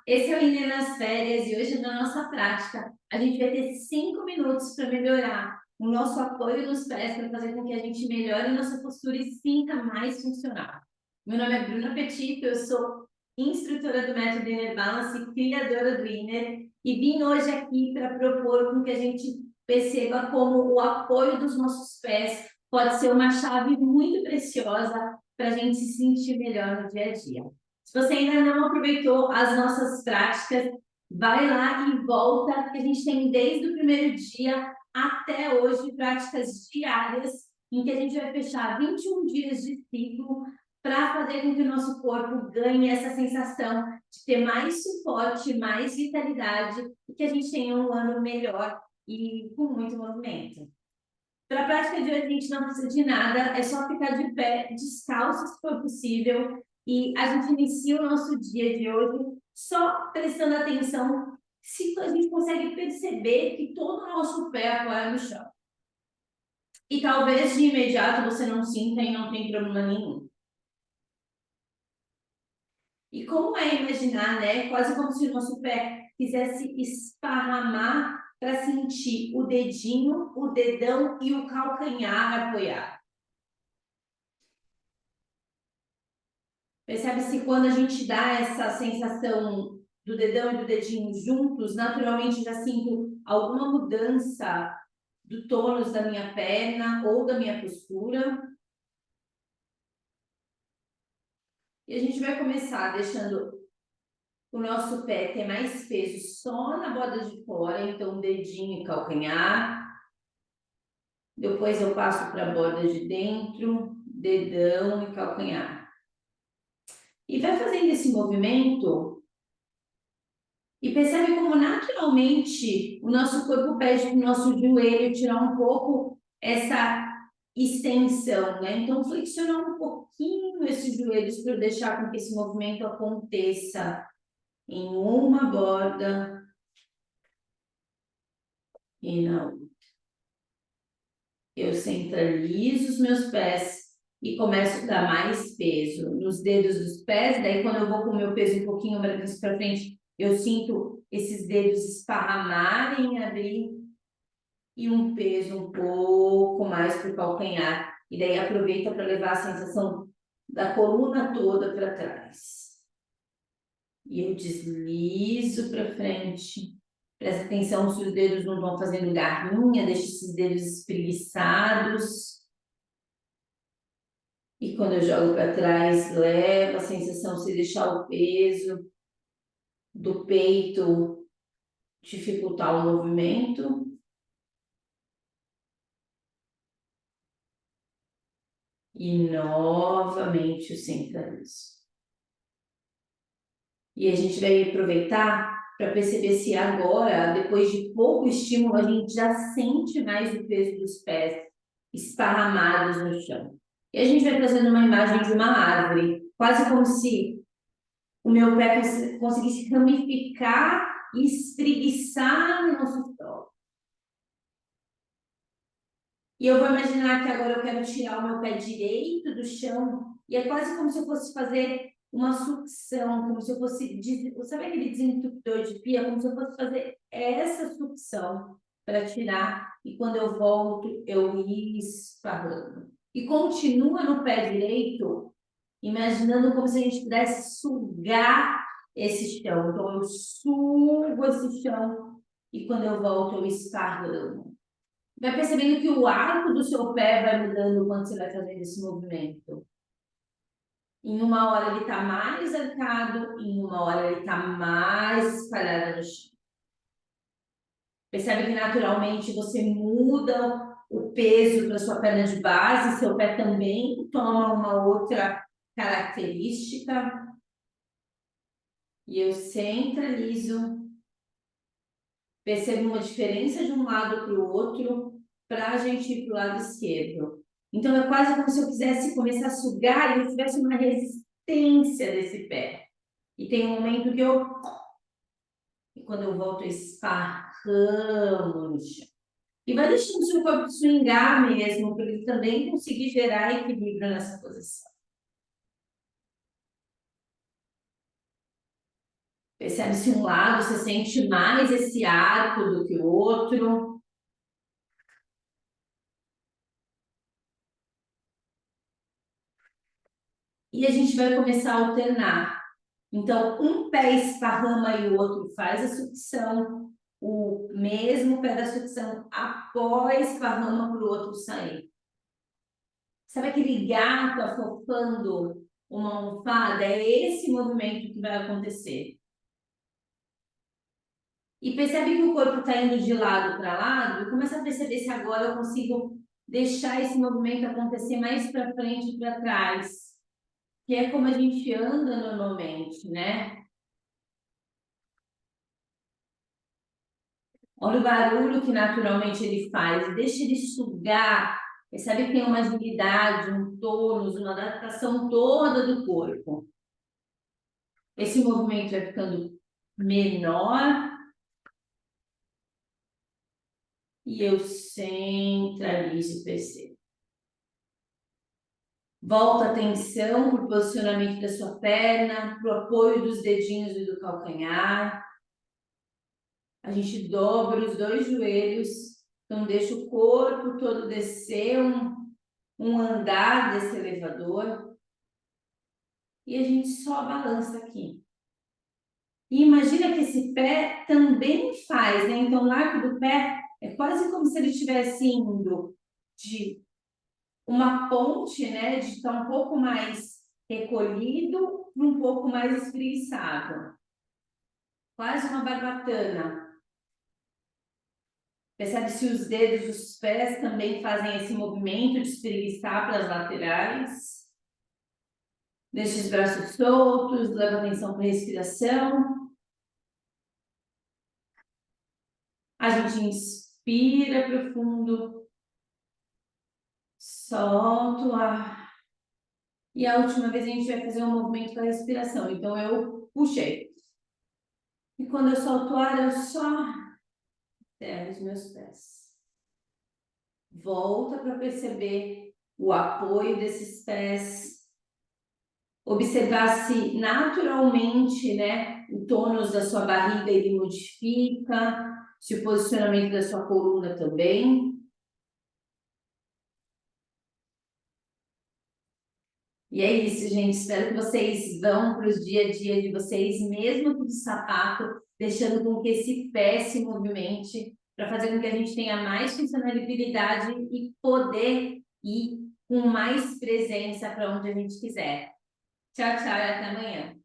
Esse é o Inê nas Férias e hoje na nossa prática a gente vai ter 5 minutos para melhorar o nosso apoio nos pés para fazer com que a gente melhore nossa postura e sinta mais funcional. Meu nome é Bruna Petit, eu sou instrutora do método Inner Balance e criadora do Inner e vim hoje aqui para propor com que a gente perceba como o apoio dos nossos pés pode ser uma chave muito preciosa para a gente se sentir melhor no dia a dia. Se você ainda não aproveitou as nossas práticas, vai lá e volta, que a gente tem desde o primeiro dia até hoje práticas diárias, em que a gente vai fechar 21 dias de ciclo para fazer com que o nosso corpo ganhe essa sensação de ter mais suporte, mais vitalidade e que a gente tenha um ano melhor e com muito movimento. Para a prática de hoje, a gente não precisa de nada, é só ficar de pé, descalço, se for possível, e a gente inicia o nosso dia de hoje só prestando atenção se a gente consegue perceber que todo o nosso pé apoia no chão. E talvez de imediato você não sinta e não tem problema nenhum. E como é imaginar, né? Quase como se o nosso pé quisesse esparramar para sentir o dedinho, o dedão e o calcanhar apoiar. Percebe-se quando a gente dá essa sensação do dedão e do dedinho juntos, naturalmente já sinto alguma mudança do tônus da minha perna ou da minha postura. E a gente vai começar deixando o nosso pé ter mais peso só na borda de fora, então dedinho e calcanhar. Depois eu passo para a borda de dentro, dedão e calcanhar. E vai fazendo esse movimento e percebe como naturalmente o nosso corpo pede para o nosso joelho tirar um pouco essa extensão, né? Então, flexionar um pouquinho esses joelhos para deixar com que esse movimento aconteça em uma borda e na outra. Eu centralizo os meus pés e começo a dar mais peso nos dedos dos pés. Daí, quando eu vou com o meu peso um pouquinho para frente, eu sinto esses dedos esparramarem, abrir e um peso um pouco mais para o calcanhar. E daí aproveita para levar a sensação da coluna toda para trás. E eu deslizo para frente. Presta atenção se os dedos não estão fazendo garrinha, deixa esses dedos espreguiçados. E quando eu jogo para trás, leva a sensação de deixar o peso do peito dificultar o movimento. E novamente o centralizo. E a gente vai aproveitar para perceber se agora, depois de pouco estímulo, a gente já sente mais o peso dos pés esparramados no chão. E a gente vai fazendo uma imagem de uma árvore, quase como se o meu pé conseguisse ramificar e espreguiçar no nosso solo. E eu vou imaginar que agora eu quero tirar o meu pé direito do chão, e é quase como se eu fosse fazer uma sucção, como se eu fosse, sabe aquele desentupidor de pia? Como se eu fosse fazer essa sucção para tirar, e quando eu volto, eu esparramo. E continua no pé direito, imaginando como se a gente pudesse sugar esse chão. Então, eu sugo esse chão, e quando eu volto, eu esparramo. Vai percebendo que o arco do seu pé vai mudando quando você vai fazendo esse movimento. Em uma hora ele está mais arcado, em uma hora ele está mais espalhado no chão. Percebe que naturalmente você muda o peso para sua perna de base, seu pé também toma uma outra característica. E eu centralizo. Percebo uma diferença de um lado para o outro para a gente ir para o lado esquerdo. Então, é quase como se eu quisesse começar a sugar e eu tivesse uma resistência desse pé. E tem um momento que eu... E quando eu volto, eu esparramo no chão. E vai deixando o seu corpo swingar mesmo, para ele também conseguir gerar equilíbrio nessa posição. Percebe se um lado você sente mais esse arco do que o outro. E a gente vai começar a alternar. Então, um pé esparrama e o outro faz a sucção. O mesmo pé da sucção apoia, esparrama para o outro sair. Sabe aquele gato afofando uma almofada? É esse movimento que vai acontecer. E percebe que o corpo está indo de lado para lado e começa a perceber se agora eu consigo deixar esse movimento acontecer mais para frente e para trás. Que é como a gente anda normalmente, né? Olha o barulho que naturalmente ele faz. Deixa ele sugar. Percebe que tem uma agilidade, um tônus, uma adaptação toda do corpo. Esse movimento vai ficando menor e eu centralizo e percebo. Volta a atenção para o posicionamento da sua perna, para o apoio dos dedinhos e do calcanhar. A gente dobra os dois joelhos, então deixa o corpo todo descer um andar desse elevador. E a gente só balança aqui. E imagina que esse pé também faz, né? Então, o arco do pé é quase como se ele estivesse indo de uma ponte, né? De estar um pouco mais recolhido para um pouco mais espreguiçado. Quase uma barbatana. Percebe se os dedos dos pés também fazem esse movimento de espreguiçar para as laterais. Deixa os braços soltos, leva atenção para a respiração. A gente inspira profundo, solta o ar. E a última vez a gente vai fazer um movimento com a respiração. Então eu puxei. E quando eu solto o ar, eu só enterro os meus pés. Volta para perceber o apoio desses pés. Observar se naturalmente, né, o tônus da sua barriga ele modifica, se o posicionamento da sua coluna também. E é isso, gente. Espero que vocês vão para os dia a dia de vocês, mesmo com o sapato, deixando com que esse pé se movimente, para fazer com que a gente tenha mais funcionalidade e poder ir com mais presença para onde a gente quiser. Tchau, tchau e até amanhã.